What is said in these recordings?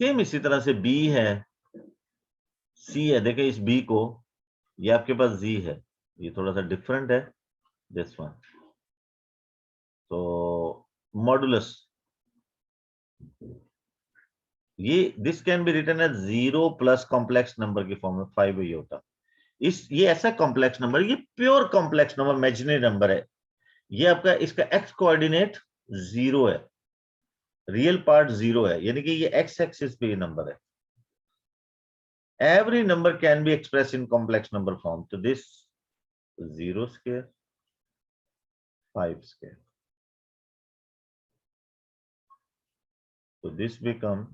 Same इसी तरह से बी है, सी है, देखिए इस बी को, ये आपके पास जी है, ये थोड़ा सा डिफरेंट है दिस वन। तो मॉडुलस, ये this can be written as 0 plus complex number की फॉर्म में 5 आयोटा। ये ऐसा कॉम्प्लेक्स नंबर, ये pure complex number, imaginary number है। ये आपका इसका एक्स कोऑर्डिनेट 0 है, रियल पार्ट 0 है, यानी कि ये एक्स एक्सिस पे ये नंबर है। Every number can be express in complex number form. तो दिस 0 स्क्वायर 5 स्क्वायर, तो दिस बिकम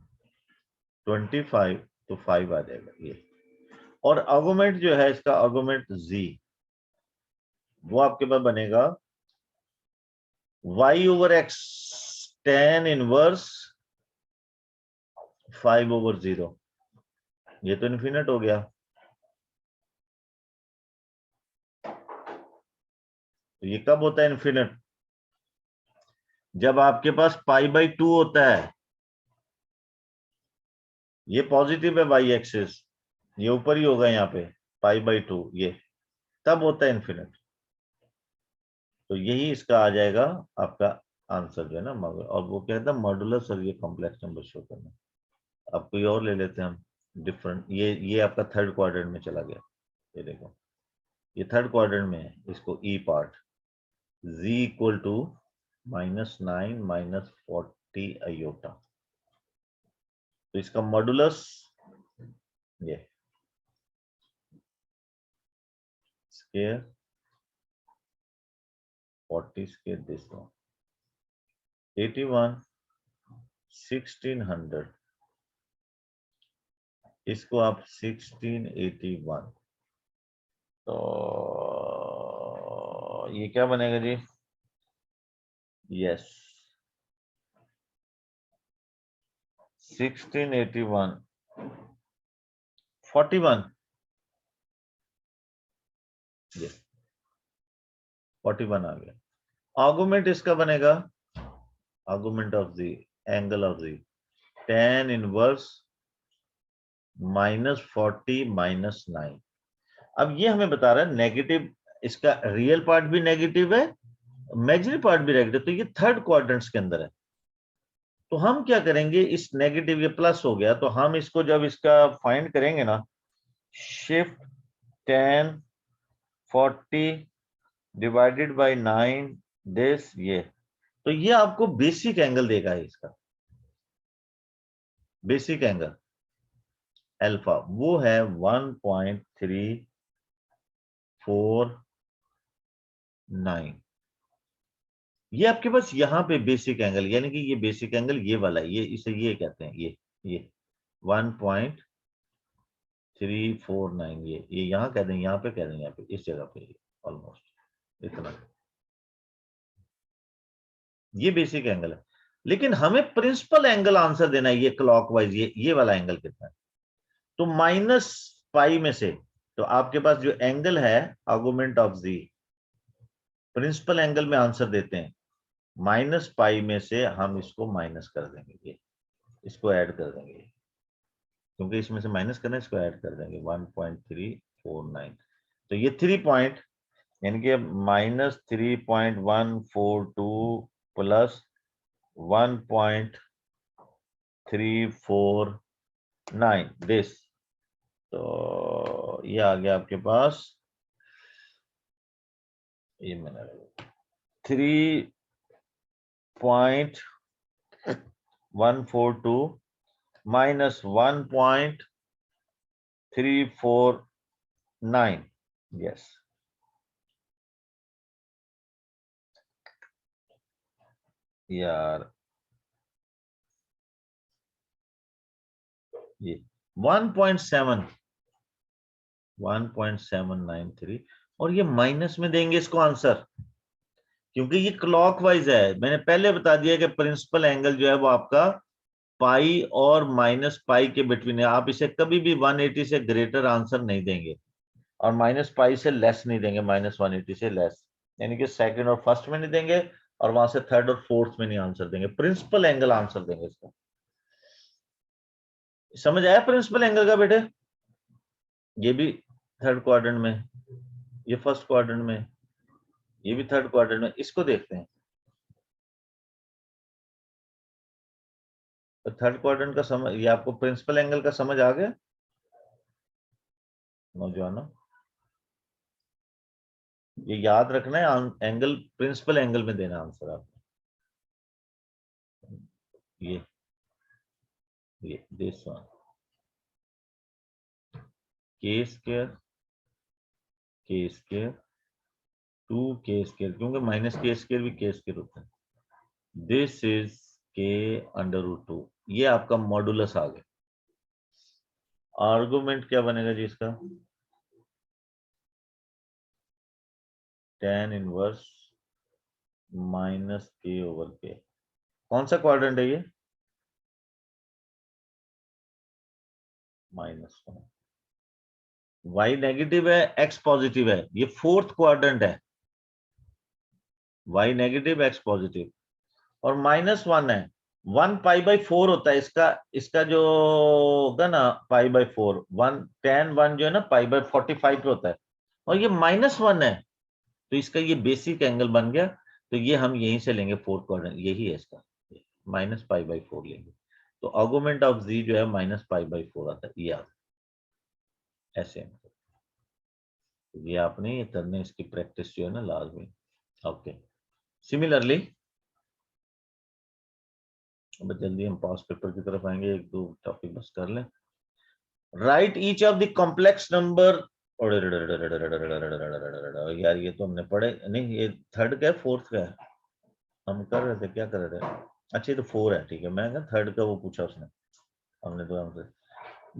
25, तो 5 आ जाएगा ये। और आर्गुमेंट जो है इसका, आर्गुमेंट z, वो आपके पास बनेगा y/x tan इनवर्स 5/0। ये तो इन्फिनिट हो गया, तो ये कब होता है इन्फिनिट? जब आपके पास π/2 होता है। ये पॉजिटिव है y एक्सिस, ये ऊपर ही होगा यहाँ पे π/2, ये तब होता है इन्फिनिट। तो यही इसका आ जाएगा आपका आंसर जो है ना, मगर। और वो कहता है मॉडुलस, और ये कॉम्प्लेक्स नंबर शो करना। अब कोई और ले लेते हैं हम डिफरेंट। ये आपका थर्ड क्वाड्रेंट में चला गया, ये देखो, ये थर्ड क्वाड्रेंट में है, इसको e part, z equal to -9 -40 iota. तो इसका मॉडुलस ये स्क्वायर 40 स्क्वायर दिस वन 81 1600, इसको आप 1681, तो ये क्या बनेगा जी? यस 1681 41, ये 41 आ गया। आर्गुमेंट इसका बनेगा, argument of the angle of the tan inverse -40 -9। अब ये हमें बता रहा है नेगेटिव, इसका रियल पार्ट भी नेगेटिव है, इमेजिनरी पार्ट भी नेगेटिव, तो ये थर्ड क्वाड्रेंट्स के अंदर है। तो हम क्या करेंगे, इस नेगेटिव, ये प्लस हो गया, तो हम इसको जब इसका फाइंड करेंगे ना, shift tan 40 divided by 9 this, ये, तो ये आपको बेसिक एंगल देगा इसका। बेसिक एंगल अल्फा वो है 1.349। ये आपके पास यहाँ पे बेसिक एंगल, यानी कि ये बेसिक एंगल ये वाला है, ये इसे ये कहते हैं, ये 1.349, ये यहाँ कह दें, यहाँ पे कह दें, यहाँ पे इस जगह पे ऑलमोस्ट इतना, ये बेसिक एंगल है। लेकिन हमें प्रिंसिपल एंगल आंसर देना है, ये क्लॉकवाइज, ये वाला एंगल कितना है। तो -π में से, तो आपके पास जो एंगल है argument of z, principal angle में आंसर देते हैं, -π में से हम इसको माइनस कर देंगे, ये इसको ऐड कर देंगे, क्योंकि इसमें से माइनस करना है, इसको ऐड कर देंगे 1.349। तो ये 3 पॉइंट, यानी कि -3.142 प्लस 1.349 दिस, तो ये आ गया आपके पास, ये मैंने 3.142 माइनस 1.349, यस। यार ये 1.793, और ये माइनस में देंगे इसको आंसर, क्योंकि ये क्लॉकवाइज है। मैंने पहले बता दिया कि प्रिंसिपल एंगल जो है वो आपका पाई और -π के बिटवीन है। आप इसे कभी भी 180 से ग्रेटर आंसर नहीं देंगे, और -π से लेस नहीं देंगे, -180 से लेस, यानी कि सेकंड और फर्स्ट में नहीं देंगे, और वहां से थर्ड और फोर्थ में नहीं आंसर देंगे, प्रिंसिपल एंगल आंसर देंगे इसका। समझ आया प्रिंसिपल एंगल का बेटे? ये भी थर्ड क्वाड्रेंट में, ये फर्स्ट क्वाड्रेंट में, ये भी थर्ड क्वाड्रेंट में। इसको देखते हैं। तो थर्ड क्वाड्रेंट का समझ, ये आपको प्रिंसिपल एंगल का समझ आ गया नौजवानों? ये याद रखना है, एंगल प्रिंसिपल एंगल में देना आंसर आपको। ये दिस वन, के स्क्वायर, के स्क्वायर, 2k², क्योंकि -k² भी k² होता है। This is k√2। ये आपका मॉडुलस आ गया। आर्गुमेंट क्या बनेगा जी इसका? tan inverse -k/k। कौन सा क्वाड्रेंट है ये? -1। y नेगेटिव है, x पॉजिटिव है, ये फोर्थ क्वाड्रेंट है। y नेगेटिव, x पॉजिटिव, और -1 है। 1π/4 होता है इसका। इसका जो होगा ना π/4, 1 tan 1 जो है ना π/45 पे होता है, और ये -1 है, तो इसका ये बेसिक एंगल बन गया। तो ये हम यहीं से लेंगे, फोर्थ क्वाड्रेंट यही है इसका, -π/4 लेंगे। तो आर्गुमेंट ऑफ z जो है -π/4 आता है, ये आता है ऐसे। ये आपने ये करने, इसकी प्रैक्टिस जो है ना लाजमी। ओके, सिमिलरली अब जल्दी हम पास पेपर की तरफ आएंगे, एक दो टॉपिक बस कर लें। Right each of the complex number. यार ये तो हमने पढ़े नहीं, ये थर्ड का है फोर्थ का है? हम कर रहे थे, क्या कर रहे थे? अच्छा ये तो 4 है, ठीक है। मैं थर्ड का वो पूछा उसने, हमने तो हमसे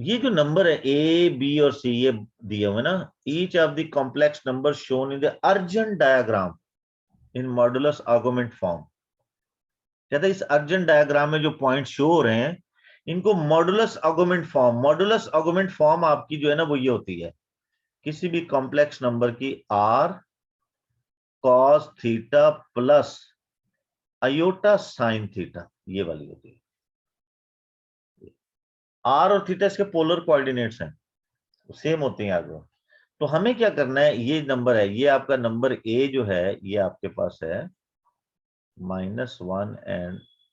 ये जो नंबर है ए बी और सी, ये दिए हुए ना, each of the complex number shown in the urgent diagram in modulus argument form. कहता है इस अर्जेंट डायग्राम में जो पॉइंट शो हो रहे हैं, इनको modulus argument form. Modulus argument form आपकी जो है ना वो ये होती है, किसी भी कॉम्प्लेक्स नंबर की r cos theta plus iota sine theta, ये वाली होती है। r और थीटा इसके पोलर कोऑर्डिनेट्स हैं, सेम होते हैं आगे। तो हमें क्या करना है, ये नंबर है, ये आपका नंबर ए जो है, ये आपके पास है -1 और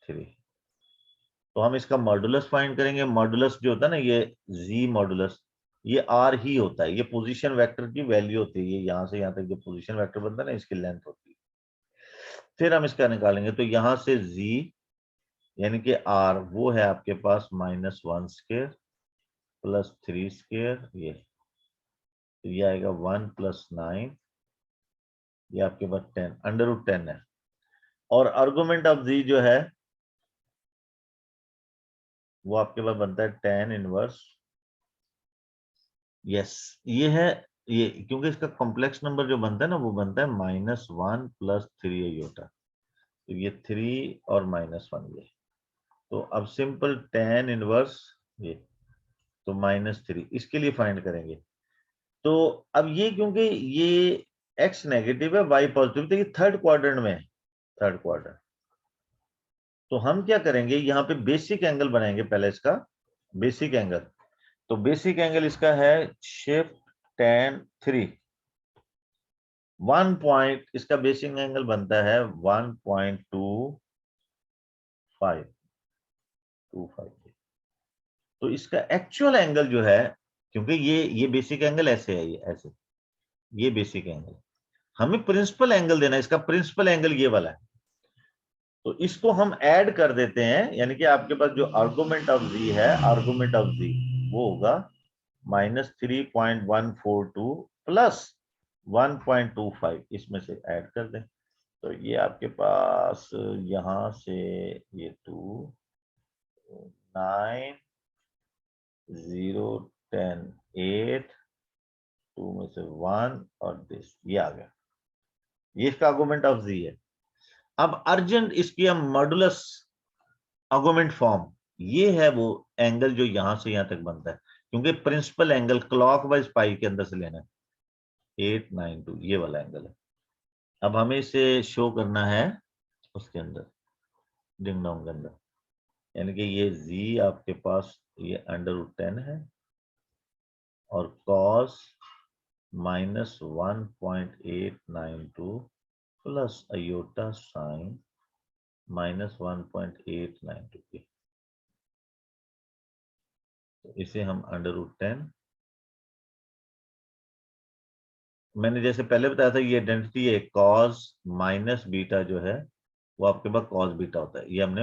3। तो हम इसका मॉडुलस फाइंड करेंगे। मॉडुलस जो होता है ना, ये जी मॉडुलस, ये आर ही होता है, ये पोजीशन वेक्टर की वैल्यू होती है। ये यहां से यहां तक जो पोजीशन वेक्टर बनता है ना, इसकी लेंथ होती है। फिर हम इसका निकालेंगे, तो यहां से जी यानी कि आर वो है आपके पास -1² + 3², ये आएगा 1 + 9, ये आपके पास 10 √10 है। और आर्गुमेंट ऑफ जी जो है वो आपके पास बनता है tan इनवर्स, यस ये है, ये क्योंकि इसका कॉम्प्लेक्स नंबर जो बनता है ना वो बनता है -1 + 3 आयोटा। तो ये 3 और -1 ये। तो अब सिंपल tan इनवर्स ये, तो -3 इसके लिए फाइंड करेंगे। तो अब ये क्योंकि ये x नेगेटिव है, y पॉजिटिव, तो ये थर्ड क्वाड्रेंट में है, थर्ड क्वाड्रेंट। तो हम क्या करेंगे, यहाँ पे बेसिक एंगल बनाएंगे पहले इसका बेसिक एंगल। तो बेसिक एंगल इसका है शिफ्ट tan 3, 1 पॉइंट, इसका बेसिक एंगल बनता है 1.25। तो इसका एक्चुअल एंगल जो है, क्योंकि ये बेसिक एंगल ऐसे है, ये ऐसे, ये बेसिक एंगल, हमें प्रिंसिपल एंगल देना है। इसका प्रिंसिपल एंगल ये वाला है, तो इसको हम ऐड कर देते हैं। यानी कि आपके पास जो आर्गुमेंट ऑफ जी है, आर्गुमेंट ऑफ जी वो होगा -3.142 + 1.25, इसमें से ऐड कर दें। तो ये आपके पास यहां से ये 2 9 0 10 8 2 में से 1 और दिस, ये आ गया। ये इसका आर्गुमेंट ऑफ जी है। अब अर्जेंट इसकी हम मॉडुलस आर्गुमेंट फॉर्म, ये है वो एंगल जो यहां से यहां तक बनता है, क्योंकि प्रिंसिपल एंगल क्लॉकवाइज पाई के अंदर से लेना है, 892 ये वाला एंगल है। अब हमें इसे शो करना है उसके अंदर, डिंग डोंग के अंदर। यानी कि ये z आपके पास ये √10 है और cos -1.892 प्लस आयोटा साइन -1.892 की, तो इसे हम √10, मैंने जैसे पहले बताया था ये आइडेंटिटी है, cos माइनस बीटा जो है वो आपके पास cos बीटा होता है, ये हमने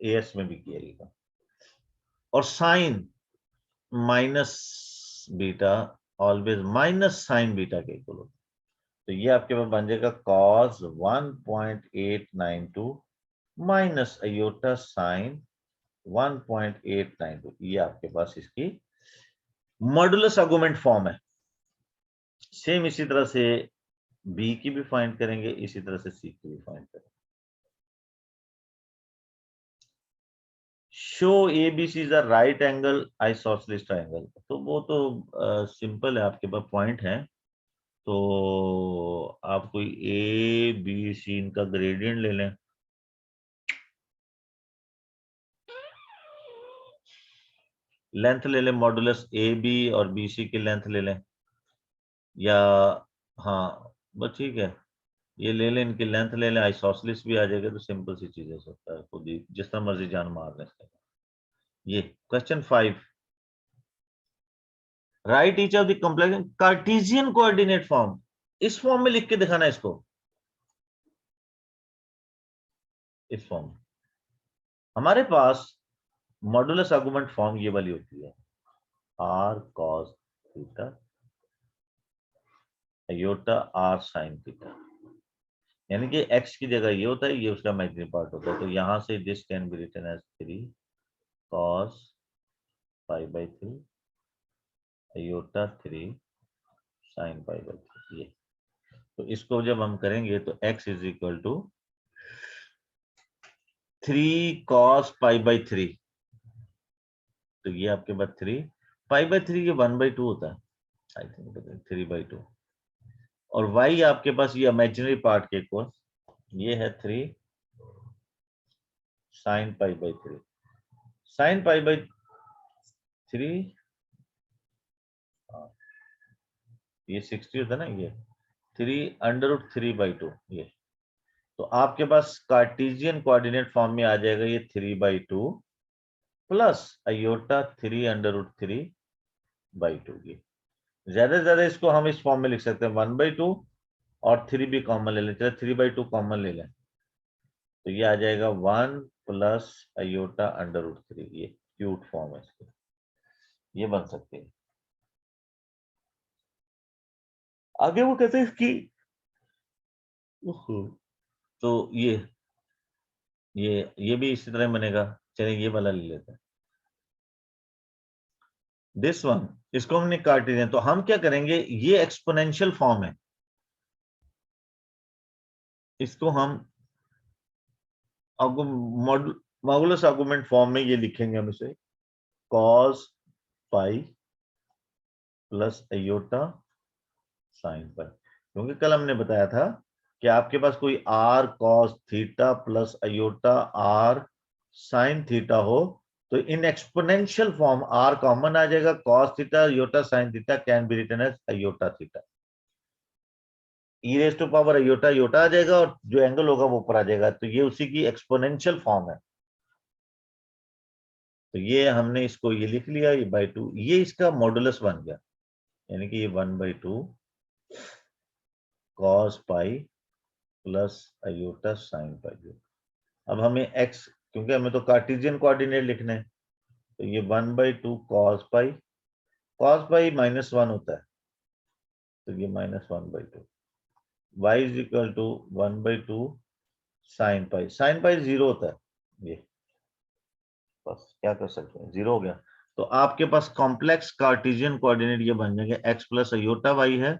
एएस में भी किया था, और sine minus beta always minus sine beta के इक्वल होता है। तो ये आपके पास बन जाएगा cos 1.892 माइनस आयोटा साइन 1.892, ये आपके पास इसकी मॉडुलस आर्गुमेंट फॉर्म है। सेम इसी तरह से बी की भी फाइंड करेंगे, इसी तरह से सी की भी फाइंड करेंगे। Show ABC is a right angle isosceles triangle, तो वो तो सिंपल है, आपके पास पॉइंट है, तो आप कोई ABC इनका ग्रेडियंट ले लें, लेंथ ले लें, मॉडुलस AB और BC की लेंथ ले लें, या हाँ बस ठीक है, ये ले लें, इनकी लेंथ ले लें, आइसोसेलेस भी आ जाएगा, तो सिंपल सी चीज है, सकता है खुद ही जिस तरह मर्जी जान मार लें। ये question 5, right each of the complex Cartesian coordinate form, इस फॉर्म में लिख के दिखाना इसको, इस फॉर्म में हमारे पास मॉडुलस आर्गुमेंट फॉर्म ये वाली होती है, r cos theta iota r sin theta, यानी कि x की जगह ये होता है, ये उसका इमेजिनरी पार्ट होता है, तो यहां से this can be written as 3 cos π/3 iota 3 sin π/3, ये, तो इसको जब हम करेंगे तो x is equal to 3 cos π/3, तो ये आपके पास 3 π/3 ये 1/2 होता है, आई थिंक 3/2, और y आपके पास ये इमेजिनरी पार्ट के इक्वल, ये है 3 sin π/3, sin π/3 ये 60 होता है ना, ये 3√3/2, ये, तो आपके पास कार्टेशियन कोऑर्डिनेट फॉर्म में आ जाएगा ये 3/2 प्लस आयोटा 3√3/2 की, ज्यादा से ज्यादा इसको हम इस फॉर्म में लिख सकते हैं 1/2 और 3 भी कॉमन ले लें, चलो 3/2 कॉमन ले लें, तो ये आ जाएगा 1 प्लस आयोटा √3, ये क्यूट फॉर्म है इसकी, ये बन सकते हैं। आगे वो कहते हैं कि तो ये भी इसी तरह बनेगा, चलिए ये वाला ले लेते हैं, दिस वन, इसको हमने काट दिया, तो हम क्या करेंगे, ये एक्सपोनेंशियल फॉर्म है, इसको हम मॉडुलस आर्गुमेंट फॉर्म में ये लिखेंगे हम इसे, cos pi plus iota sine pi, क्योंकि कल हमने बताया था कि आपके पास कोई r cos theta plus iota r sine theta हो, तो in exponential form r common आ जाएगा, cos theta iota sine theta can be written as iota theta, e⁻⁴ iota iota आ जाएगा, और जो एंगल होगा वो ऊपर आ जाएगा, तो ये उसी की एक्सपोनेंशियल फॉर्म है, तो ये हमने इसको ये लिख लिया, ये /2, ये इसका मॉडुलस बन गया, यानी कि ये 1/2 cos pi plus iota sine pi. अब हमें x, क्योंकि हमें तो कार्टेशियन कोऑर्डिनेट लिखने हैं, तो ये 1/2 cos पाई -1 होता है, तो ये -1/2, y is equal to 1/2 sine pi 0 होता है, ये बस क्या कर सकते हैं, 0 हो गया, तो आपके पास कॉम्प्लेक्स कार्टेशियन कोऑर्डिनेट ये बन जाएंगे x प्लस आयोटा y है,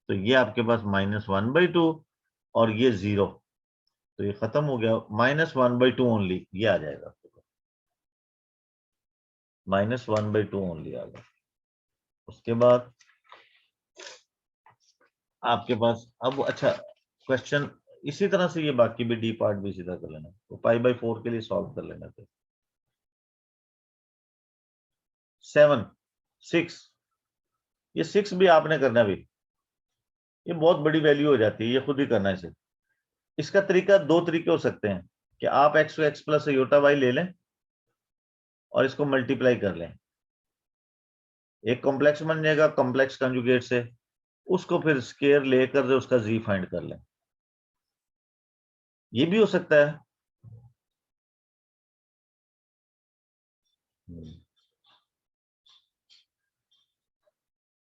तो ये आपके पास -1/2 और ये 0, तो ये खत्म हो गया, -1/2 ओनली, ये आ जाएगा -1/2 ओनली आ गया। उसके बाद आपके पास अब अच्छा क्वेश्चन इसी तरह से, ये बाकी भी डी पार्ट भी सीधा कर लेना, तो π/4 के लिए सॉल्व कर लेना फिर, 7 6, ये 6 भी आपने करना भी, ये बहुत बड़ी वैल्यू हो जाती है, ये खुद ही करना है इसे। इसका तरीका, दो तरीके हो सकते हैं कि आप एक्स को एक्स प्लस आयोटा वाई ले लें और इसको मल्टीप्लाई कर लें, एक कॉम्प्लेक्स बन जाएगा कॉम्प्लेक्स कंजुगेट से, उसको फिर स्केयर लेकर उसका जी फाइंड कर लें, ये भी हो सकता है।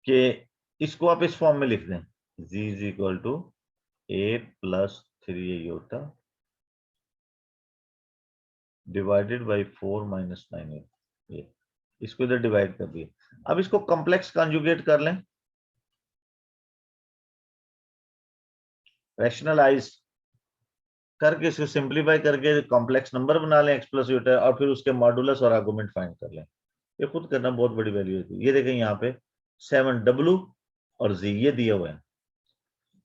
कि इसको आप इस फॉर्म में लिख दें, z is equal to A plus 3 iota divided by 4 minus 9, ये इसको इधर डिवाइड कर दिए। अब इसको कॉम्प्लेक्स कंजुगेट कर लें, रैशनलाइज करके इसको सिंप्लीफाई करके कॉम्प्लेक्स नंबर बना लें एक्स प्लस आयोटा, और फिर उसके मॉडुलस और आर्गुमेंट फाइंड कर लें। ये खुद करना बहुत बड़ी वैल्यू होती है। ये देखें यहाँ पे 7w और z ये दिए हुए हैं,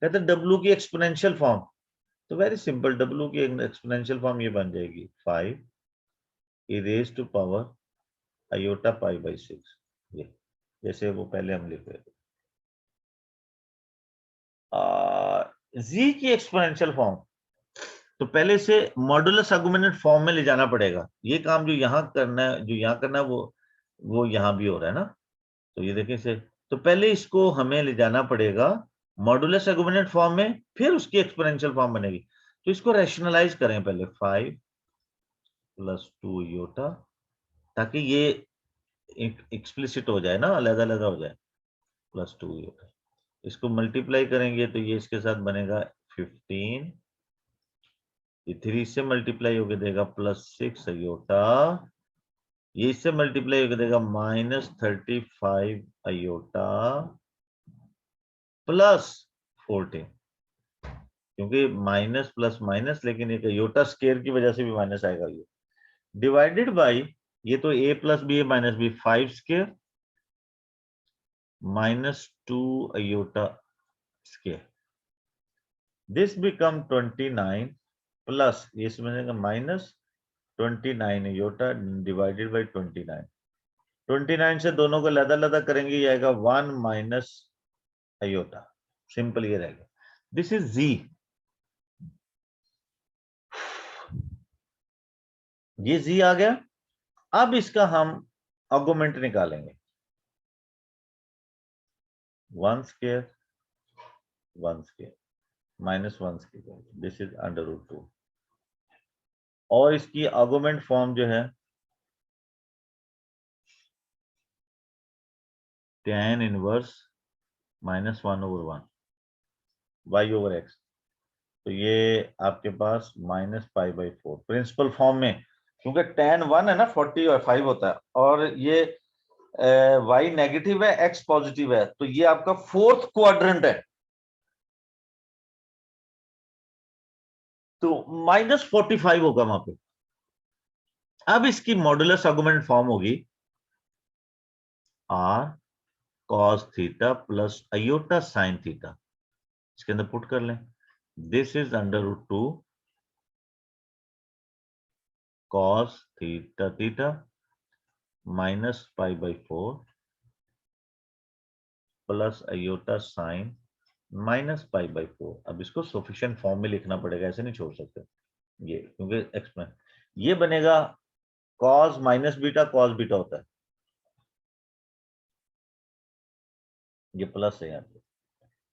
कहते हैं w की एक्सपोनेंशियल फॉर्म, तो वेरी सिंपल, w की एक्सपोनेंशियल फॉर्म ये बन जाएगी 5 e raised to power iota pi by 6, ये जैसे वो पहले हम लिख रहे थे। z की एक्सपोनेंशियल फॉर्म, तो पहले से मॉडुलस आर्गुमेंट फॉर्म में ले जाना पड़ेगा। ये काम जो यहाँ करना है, जो यहाँ करना है, वो यहाँ भी हो रहा है ना। तो ये देखिए इसे, तो पहले इसको हमें ले जाना पड़ेगा मॉडुलस आर्गुमेंट फॉर्म में, फिर उसकी एक्सपोनेंशियल फॉर्म बनेगी। तो इसको रैशनलाइज करें पहले, 5 प्लस 2 आयोटा, ताकि ये एक्सप्लिसिट हो जाए ना, अलग अलग हो जाए, प्लस 2 आयोटा। इसको मल्टीप्लाई करेंगे तो ये इसके साथ बनेगा 15, ये 3 से मल्टीप्लाई होकर देगा प्लस 6 आयोटा, ये इससे मल्टीप्लाई होकर देगा माइनस 35 आयोटा प्लस 14, क्योंकि माइनस प्लस माइनस, लेकिन एक आयोटा स्केयर की वजह से भी माइनस आएगा, ये डिवाइडेड बाई, ये तो a प्लस बी है minus B, 5 square minus 2 iota square, this become 29 plus, ये समझेगा माइनस 29 आयोटा डिवाइडेड बाई 29, 29 से दोनों को लदा लदा करेंगे, ये आएगा 1 माइनस आयोटा, सिंपल ये रहेगा। दिस इज z, ये z आ गया। अब इसका हम आर्गुमेंट निकालेंगे, 1 square 1 square minus 1 square, this is under root 2, और इसकी आर्गुमेंट फॉर्म जो है tan inverse minus 1 over 1 y over x, तो ये आपके पास minus pi by 4 principal form में, क्योंकि tan 1 है ना 40 और 5 होता है, और ये y नेगेटिव है x पॉजिटिव है, तो ये आपका फोर्थ क्वाड्रेंट है, तो माइनस 45 होगा वहां पे। अब इसकी मॉडुलस आर्गुमेंट फॉर्म होगी r cos theta plus iota sine theta, इसके अंदर पुट कर लें, this is under root 2 cos theta theta minus pi by 4 plus iota sine minus pi by 4। अब इसको सफिशिएंट फॉर्म में लिखना पड़ेगा, ऐसे नहीं छोड़ सकते ये, क्योंकि एक्सप्लेन ये बनेगा cos minus beta cos beta होता है, ये प्लस है यहाँ पे,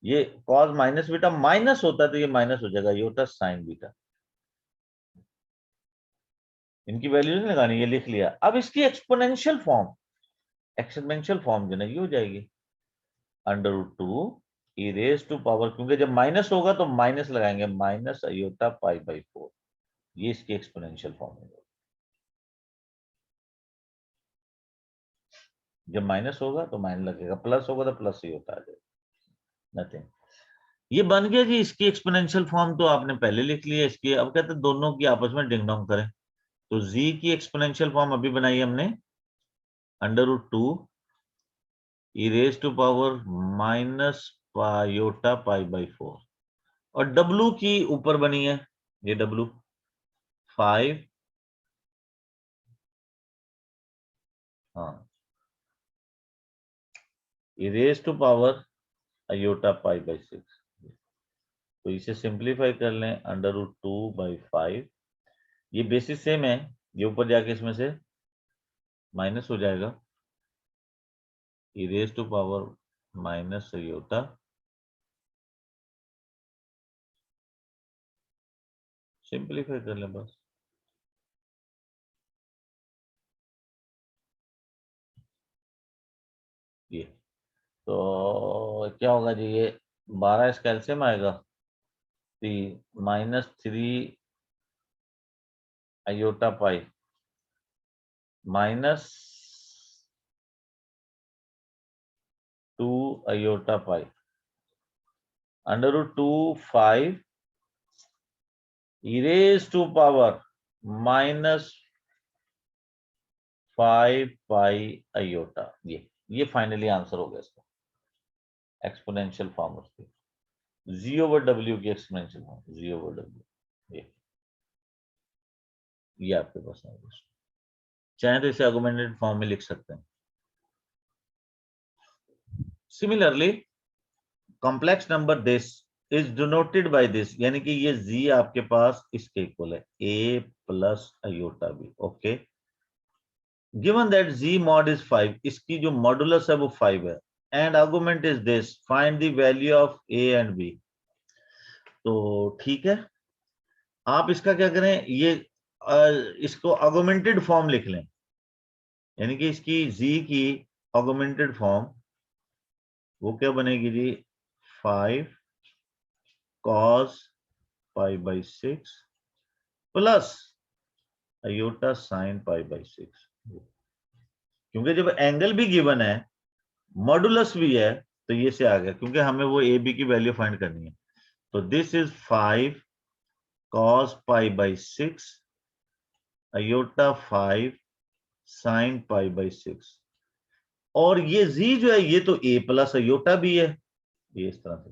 ये cos माइनस बीटा माइनस होता है, तो ये माइनस हो जाएगा, ये होता है साइन बीटा। इनकी वैल्यू नहीं लगानी, ये लिख लिया। अब इसकी एक्सपोनेंशियल फॉर्म, एक्सपोनेंशियल फॉर्म जो ना ये हो जाएगी under root 2 e raise to power, क्योंकि जब माइनस होगा तो माइनस लगाएंगे, माइनस आयोटा पाई बाई 4, ये इसकी एक्सपोनेंशियल फॉर्म है। जब माइनस होगा तो माइनस लगेगा, प्लस होगा तो प्लस ही होता है, नथिंग। ये बन गया जी इसकी एक्सपोनेंशियल फॉर्म, तो आपने पहले लिख लिया इसकी। अब कहते हैं दोनों की आपस में डिंग डोंग करें, तो z की एक्सपोनेंशियल फॉर्म अभी बनाई हमने under root 2 e raise to power minus iota pi by 4, और w की ऊपर बनी है, ये w 5, हाँ e raised to power iota pi by 6। तो इसे सिंप्लीफाई कर लें √2/5। ये बेसिस सेम है, ये ऊपर जाके इसमें से माइनस हो जाएगा, e raised to power minus iota simplify कर लें बस। ये तो क्या होगा जी, ये 12 इस कैल्शियम आएगा, -3 iota pi -2 iota pi √2/5 e raised to power -5 pi iota। ये फाइनली आंसर हो गया इसका, एक्सपोनेंशियल फॉर्म उसकी, g/w की एक्सपोनेंशियल फॉर्म, g/w। ये आपके पास है, चाहे तो इसे आर्गुमेंटेड फॉर्म में लिख सकते हैं। Similarly complex number this is denoted by this, यानी कि ये z आपके पास इसके इक्वल है a plus iota b। Okay, given that z mod is 5, इसकी जो मॉडुलस है वो 5 है, and argument is this, find the value of a and b। तो ठीक है, आप इसका क्या करें, ये इसको आर्गुमेंटेड फॉर्म लिख लें, यानी कि इसकी z की आर्गुमेंटेड फॉर्म वो क्या बनेगी जी, 5 cos pi by 6 plus iota sin pi by 6। क्योंकि जब एंगल भी गिवन है, मॉडुलस भी है, तो ये से आ गया, क्योंकि हमें वो ए बी की वैल्यू फाइंड करनी है। तो this is 5 cos pi by 6 iota 5 sin pi by 6, और ये z जो है ये तो a प्लस iota भी है, ये इस तरह से।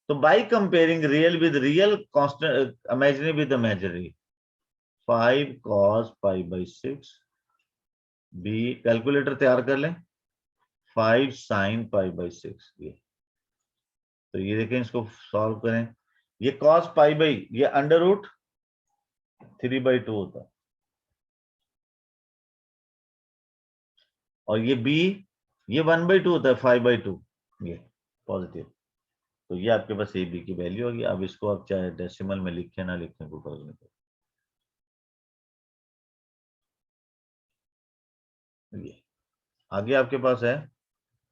तो by comparing real with real, constant imaginary with imaginary, 5 cos pi by 6 b, calculator तैयार कर लें, 5 sin pi by 6। ये तो ये देखें, इसको सॉल्व करें, ये cos pi by, ये √3/2 होता है, और ये b, ये 1/2 होता है, 5/2, ये पॉजिटिव। तो ये आपके पास ए बी की वैल्यू होगी। अब इसको आप चाहे डेसिमल में लिखें ना लिखें, कोई फर्क नहीं पड़ता। ये आगे आपके पास है,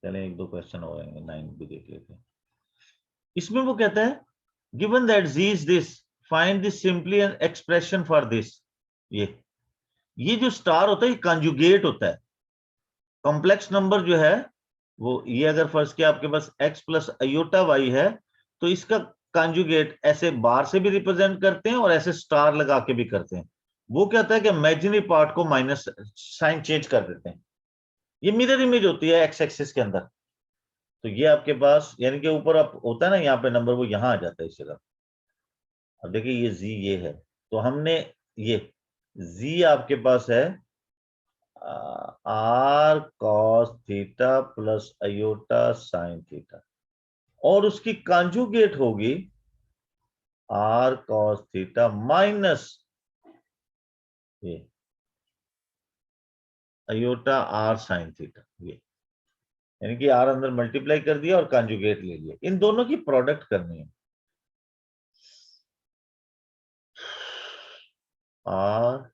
चलें एक दो क्वेश्चन हो जाएंगे, 9 भी देख लेते हैं। इसमें वो कहता है given that z is this, find this simply an expression for this. ये जो स्टार होता है ये कंजुगेट होता है, कॉम्प्लेक्स नंबर जो है वो, ये अगर फर्स्ट किया आपके पास x प्लस iota y है, तो इसका कंजुगेट ऐसे बार से भी रिप्रेजेंट करते हैं और ऐसे स्टार लगा के भी करते हैं। वो कहता है कि इमेजिनरी पार्ट को माइनस साइन चेंज कर देते हैं, ये मिरर इमेज होती है एक्स एक्सिस के अंदर। तो ये आपके पास, यानी कि ऊपर आप होता है ना यहाँ पे नंबर, वो यहाँ आ जाता है इस जगह। अब देखिए ये z ये है, तो हमने ये z आपके पास है r cos theta plus iota sin theta, और उसकी कॉन्जुगेट होगी r cos थीटा माइनस ये iota r sin थीटा। ये यानी कि r अंदर मल्टीप्लाई कर दिया और कॉन्जुगेट ले लिया, इन दोनों की प्रोडक्ट करनी है, r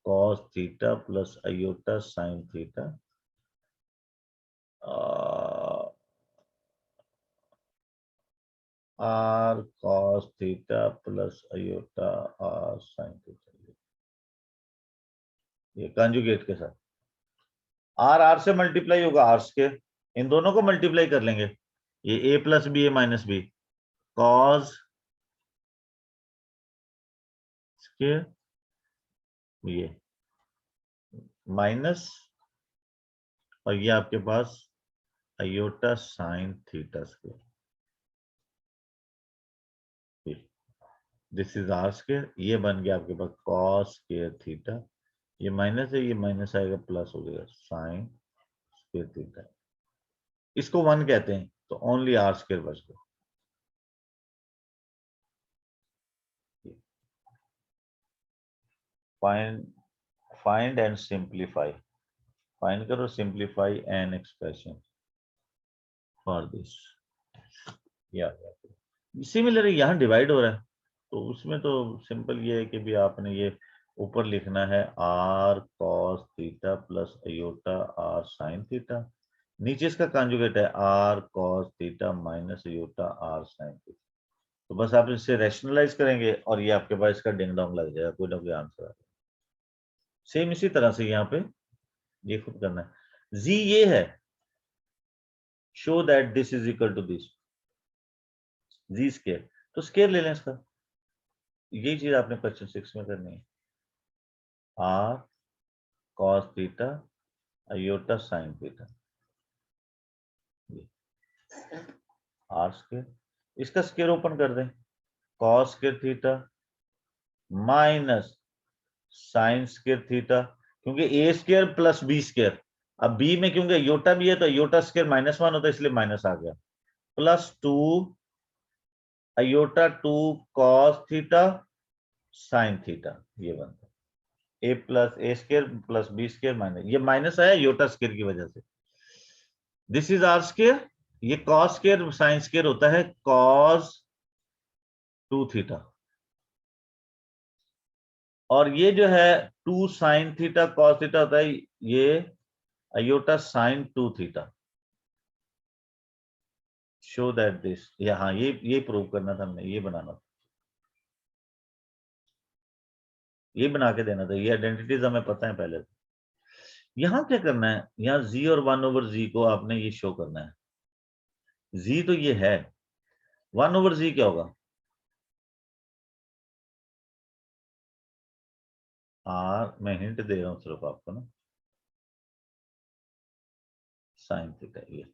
cos theta plus iota sin theta r cos theta plus iota r sin theta, ये कंजुगेट के साथ r से मल्टीप्लाई होगा r स्क्वायर, इन दोनों को मल्टीप्लाई कर लेंगे, ये a plus B, a minus B, cos square, ये माइनस, और ये आपके पास iota sin theta square, this is r square, ये बन गया आपके पास cos स्क्वायर थीटा, ये माइनस है, ये माइनस आएगा प्लस हो जाएगा sin स्क्वायर थीटा। इसको 1 कहते हैं, तो ओनली आर स्क्वायर बच गया। फाइंड एंड सिंप्लीफाई, फाइंड करो, simplify an expression for this. या सिमिलर यहां डिवाइड हो रहा है, तो उसमें तो सिंपल ये है कि भी आपने ये ऊपर लिखना है R cos theta plus iota R sine theta, नीचे इसका कॉन्जुगेट है R cos theta minus iota R sine theta. तो बस आप इसे रैशनलाइज करेंगे और ये आपके पास इसका डिंग डोंग लग जाएगा, कोई ना कोई आंसर आएगा। सेम इसी तरह से यहाँ पे ये खुद करना है। जी ये है, show that this is equal to this, G square, तो स्केयर ले लें इसका। यही चीज आपने क्वेश्चन 6 में करनी है, R cos theta iota sine theta, R square, इसका स्केयर ओपन कर दें, cos square theta minus sine square theta, क्योंकि A square plus B square, अब बी में क्योंकि अयोटा भी है तो अयोटा स्केयर -1 होता है, इसलिए माइनस आ गया, plus 2 iota 2 cos theta sine theta, ये बनता है a plus a square plus B square minus, ये माइनस आया अयोटा स्केयर की वजह से। दिस इज आर स्केयर, ये कॉस स्केयर साइन स्केयर होता है कॉस 2 थीटा, और ये जो है 2 साइन थीटा कॉस थीटा होता है, ये aorta sign 2 theta. Show that this, हाँ ये प्रूव करना था हमने, ये बनाना था, ये बना के देना था, ये आइडेंटिटीज हमें पता है पहले से। यहां क्या करना है, यहाँ जी और 1/z को आपने ये शो करना है, जी तो ये है, 1/z क्या होगा, आर, मैं हिंट दे रहा हूं सिर्फ आपको ना, साइन थीटा, ये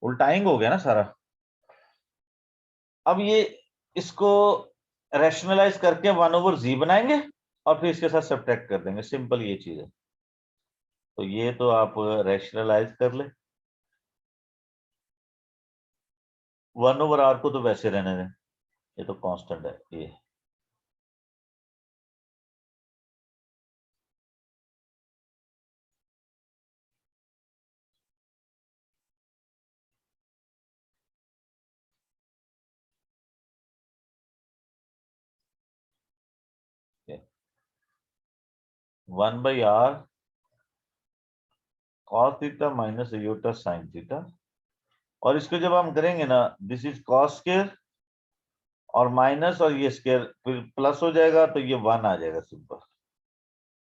उल्टाइंग हो गया ना सारा। अब ये इसको रैशनलाइज करके 1/z बनाएंगे और फिर इसके साथ सब्ट्रैक्ट कर देंगे, सिंपल ये चीज है। तो ये तो आप रैशनलाइज कर ले, 1/r को तो वैसे रहने दें, ये तो कांस्टेंट है ये। ये 1/r cos theta minus iota sine theta, और इसको जब हम करेंगे ना, दिस इज कॉस स्क्वायर और माइनस और ये स्क्वायर फिर प्लस हो जाएगा, तो ये 1 आ जाएगा सिंपल।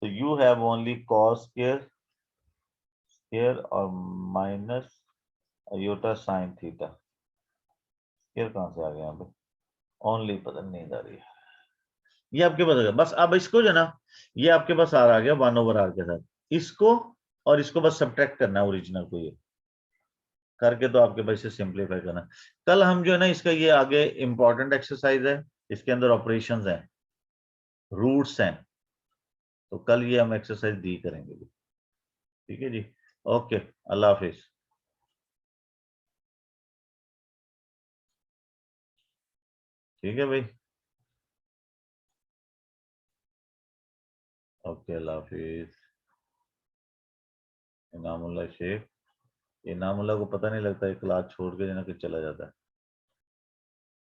तो you have only cos square square और minus iota sine theta, square कहां से आ गया यहाँ पे, ओनली पता नहीं आ रही है, ये आपके पास आ गया। बस अब इसको जो ना, ये आपके पास आ गया 1/r के साथ, इसको और इसको बस सब्ट्रैक्ट करना है ओरिजिनल को, ये करके तो आपके पास इसे सिंप्लीफाई करना। कल हम जो है ना इसका ये आगे इंपॉर्टेंट एक्सरसाइज है, इसके अंदर ऑपरेशंस हैं, रूट्स हैं, तो कल ये हम एक्सरसाइज दी करेंगे। ठीक है जी, ओके, अल्लाह हाफिज। ठीक है भाई, ओके, अल्लाह हाफिज। इनामुल्लाह शेख, इनामुल्लाह को पता नहीं लगता है, क्लास छोड़ के ना कि चला जाता है।